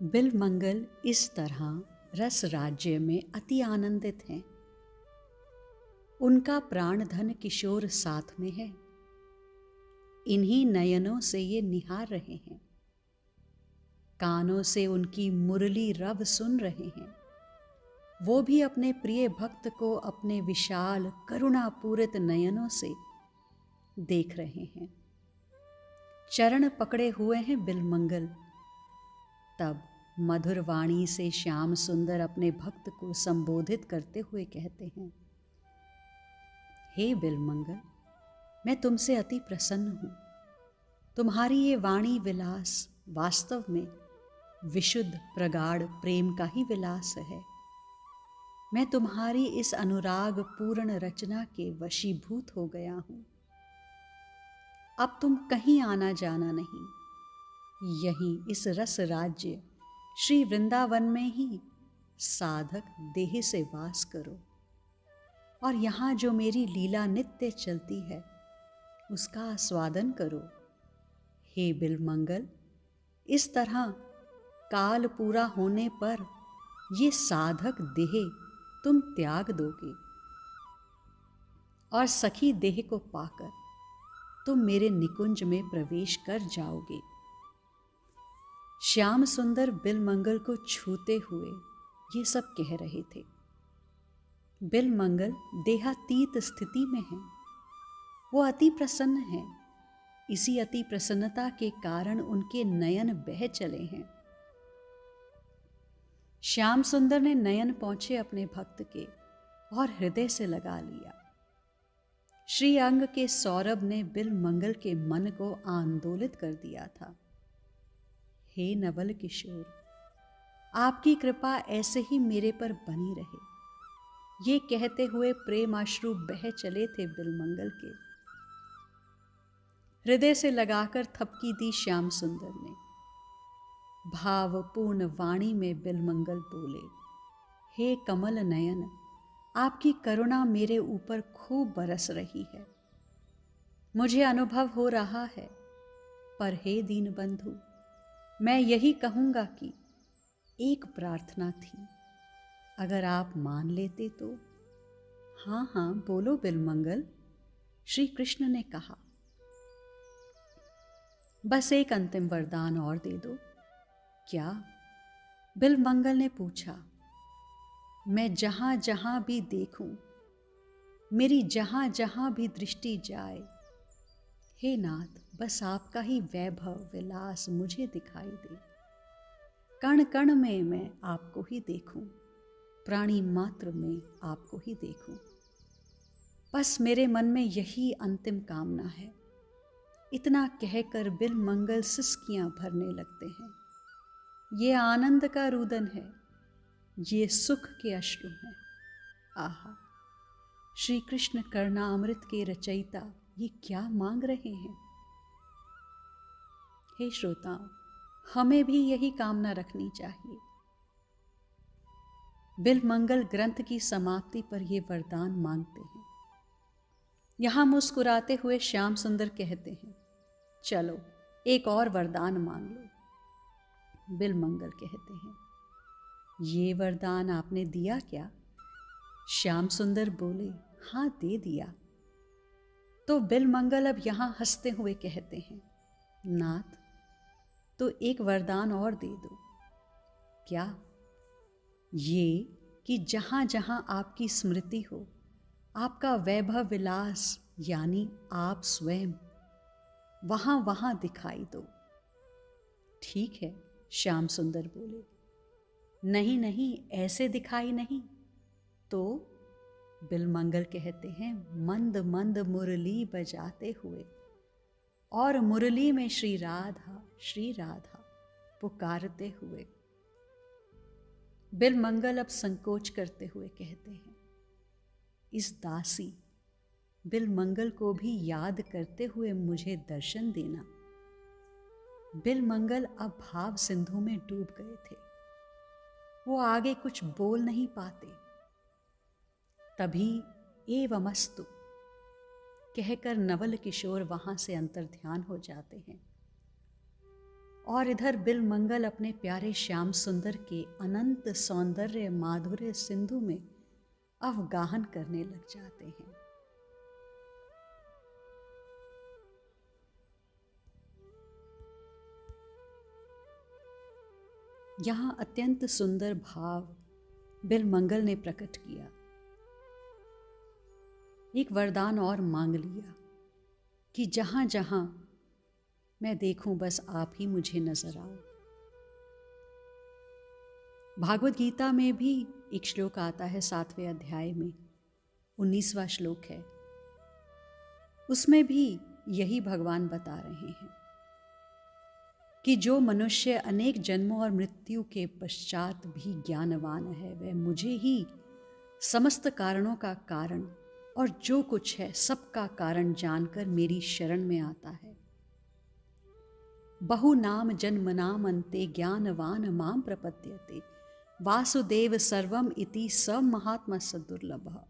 बिलमंगल इस तरह रस राज्य में अति आनंदित हैं। उनका प्राणधन किशोर साथ में है। इन्हीं नयनों से ये निहार रहे हैं, कानों से उनकी मुरली रव सुन रहे हैं। वो भी अपने प्रिय भक्त को अपने विशाल करुणापूरित नयनों से देख रहे हैं। चरण पकड़े हुए हैं बिलमंगल। तब मधुर वाणी से श्याम सुंदर अपने भक्त को संबोधित करते हुए कहते हैं, हे बिलमंगल, मैं तुमसे अति प्रसन्न हूँ। तुम्हारी ये वाणी विलास वास्तव में विशुद्ध प्रगाढ़ प्रेम का ही विलास है। मैं तुम्हारी इस अनुराग पूर्ण रचना के वशीभूत हो गया हूँ। अब तुम कहीं आना जाना नहीं, यहीं इस रस राज्य श्री वृंदावन में ही साधक देह से वास करो और यहाँ जो मेरी लीला नित्य चलती है उसका आस्वादन करो। हे बिलमंगल, इस तरह काल पूरा होने पर ये साधक देह तुम त्याग दोगे और सखी देह को पाकर तुम मेरे निकुंज में प्रवेश कर जाओगे। श्याम सुंदर बिलमंगल को छूते हुए ये सब कह रहे थे। बिलमंगल देहातीत स्थिति में हैं। वो अति प्रसन्न हैं। इसी अति प्रसन्नता के कारण उनके नयन बह चले हैं। श्याम सुंदर ने नयन पहुंचे अपने भक्त के और हृदय से लगा लिया। श्री अंग के सौरभ ने बिलमंगल के मन को आंदोलित कर दिया था। हे नवल किशोर, आपकी कृपा ऐसे ही मेरे पर बनी रहे। ये कहते हुए प्रेमाश्रु बह चले थे बिलमंगल के। हृदय से लगाकर थपकी दी श्याम सुंदर ने। भावपूर्ण वाणी में बिलमंगल बोले, हे कमल नयन, आपकी करुणा मेरे ऊपर खूब बरस रही है। मुझे अनुभव हो रहा है, पर हे दीनबंधु, मैं यही कहूँगा कि एक प्रार्थना थी, अगर आप मान लेते तो। हाँ हाँ बोलो बिलमंगल, श्री कृष्ण ने कहा। बस एक अंतिम वरदान और दे दो। क्या? बिलमंगल ने पूछा। मैं जहाँ जहाँ भी देखूं, मेरी जहाँ जहाँ भी दृष्टि जाए, हे नाथ, बस आपका ही वैभव विलास मुझे दिखाई दे। कण कण में मैं आपको ही देखूं, प्राणी मात्र में आपको ही देखूं। बस मेरे मन में यही अंतिम कामना है। इतना कहकर बिलमंगल सिसकियां भरने लगते हैं। ये आनंद का रुदन है, ये सुख के अश्रु हैं। आहा, श्री कृष्ण कर्णामृत के रचयिता ये क्या मांग रहे हैं? हे श्रोताओं, हमें भी यही कामना रखनी चाहिए। बिलमंगल ग्रंथ की समाप्ति पर ये वरदान मांगते हैं। यहां मुस्कुराते हुए श्याम सुंदर कहते हैं, चलो एक और वरदान मांग लो। बिलमंगल कहते हैं, ये वरदान आपने दिया क्या? श्याम सुंदर बोले, हाँ दे दिया। तो बिलमंगल अब यहां हंसते हुए कहते हैं, नाथ, तो एक वरदान और दे दो। क्या? ये कि जहां जहां आपकी स्मृति हो, आपका वैभव विलास यानी आप स्वयं वहां वहां दिखाई दो। ठीक है, श्याम सुंदर बोले। नहीं नहीं, ऐसे दिखाई नहीं तो? बिलमंगल कहते हैं, मंद मंद मुरली बजाते हुए और मुरली में श्री राधा पुकारते हुए। बिलमंगल अब संकोच करते हुए कहते हैं, इस दासी बिलमंगल को भी याद करते हुए मुझे दर्शन देना। बिलमंगल अब भाव सिंधु में डूब गए थे। वो आगे कुछ बोल नहीं पाते। तभी एवमस्तु कहकर नवल किशोर वहां से अंतर्ध्यान हो जाते हैं। और इधर बिलमंगल अपने प्यारे श्याम सुंदर के अनंत सौंदर्य माधुर्य सिंधु में अवगाहन करने लग जाते हैं। यहां अत्यंत सुंदर भाव बिलमंगल ने प्रकट किया। एक वरदान और मांग लिया कि जहां जहां मैं देखूं बस आप ही मुझे नजर आओ। भागवत गीता में भी एक श्लोक आता है 7वें अध्याय में, 19वां श्लोक है। उसमें भी यही भगवान बता रहे हैं कि जो मनुष्य अनेक जन्मों और मृत्यु के पश्चात भी ज्ञानवान है, वह मुझे ही समस्त कारणों का कारण और जो कुछ है सबका कारण जानकर मेरी शरण में आता है। बहु नाम जन्म नाम अंते ज्ञानवान माम प्रपद्यते वासुदेव सर्वम इति स महात्मा सदुर्लभ।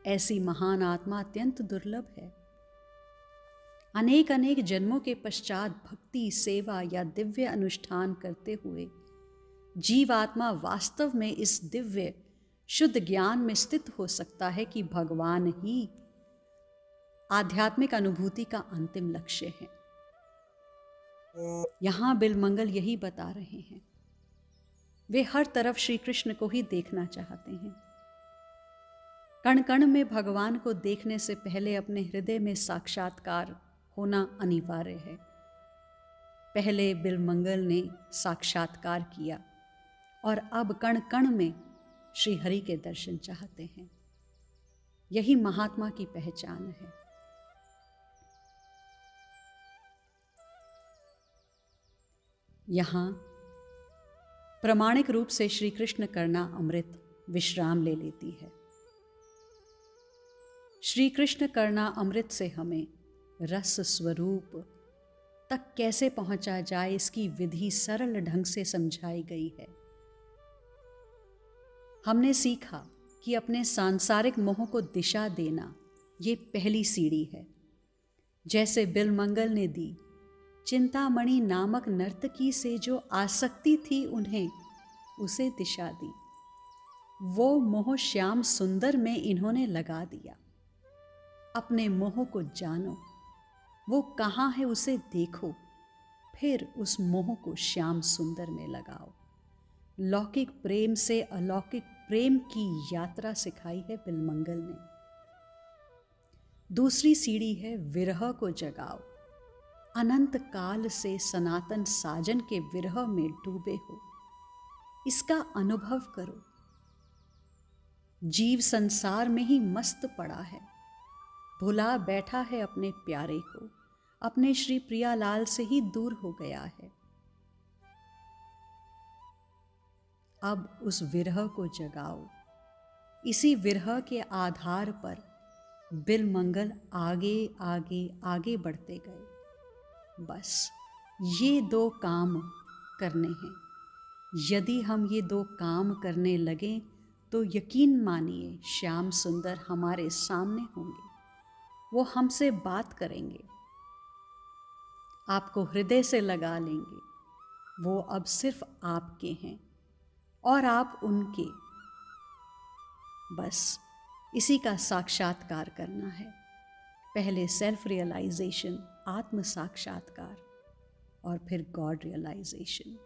ऐसी महान आत्मा अत्यंत दुर्लभ है। अनेक अनेक जन्मों के पश्चात भक्ति सेवा या दिव्य अनुष्ठान करते हुए जीवात्मा वास्तव में इस दिव्य शुद्ध ज्ञान में स्थित हो सकता है कि भगवान ही आध्यात्मिक अनुभूति का अंतिम लक्ष्य है। यहां बिलमंगल यही बता रहे हैं। वे हर तरफ श्री कृष्ण को ही देखना चाहते हैं। कण कण में भगवान को देखने से पहले अपने हृदय में साक्षात्कार होना अनिवार्य है। पहले बिलमंगल ने साक्षात्कार किया और अब कण कण में श्री हरि के दर्शन चाहते हैं। यही महात्मा की पहचान है। यहाँ प्रामाणिक रूप से श्री कृष्ण करना अमृत विश्राम ले लेती है। श्री कृष्ण करना अमृत से हमें रस स्वरूप तक कैसे पहुंचा जाए, इसकी विधि सरल ढंग से समझाई गई है। हमने सीखा कि अपने सांसारिक मोह को दिशा देना ये पहली सीढ़ी है। जैसे बिलमंगल ने दी, चिंतामणि नामक नर्तकी से जो आसक्ति थी उन्हें उसे दिशा दी। वो मोह श्याम सुंदर में इन्होंने लगा दिया। अपने मोह को जानो, वो कहाँ है उसे देखो, फिर उस मोह को श्याम सुंदर में लगाओ। लौकिक प्रेम से अलौकिक प्रेम की यात्रा सिखाई है बिलमंगल ने। दूसरी सीढ़ी है विरह को जगाओ। अनंत काल से सनातन साजन के विरह में डूबे हो, इसका अनुभव करो। जीव संसार में ही मस्त पड़ा है, भुला बैठा है अपने प्यारे को, अपने श्री प्रियालाल से ही दूर हो गया है। अब उस विरह को जगाओ। इसी विरह के आधार पर बिलमंगल आगे आगे आगे बढ़ते गए। बस ये दो काम करने हैं। यदि हम ये दो काम करने लगें तो यकीन मानिए श्याम सुंदर हमारे सामने होंगे। वो हमसे बात करेंगे, आपको हृदय से लगा लेंगे। वो अब सिर्फ आपके हैं और आप उनके। बस इसी का साक्षात्कार करना है। पहले सेल्फ रियलाइजेशन, आत्म साक्षात्कार, और फिर गॉड रियलाइजेशन।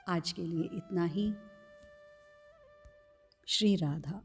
आज के लिए इतना ही। श्री राधा।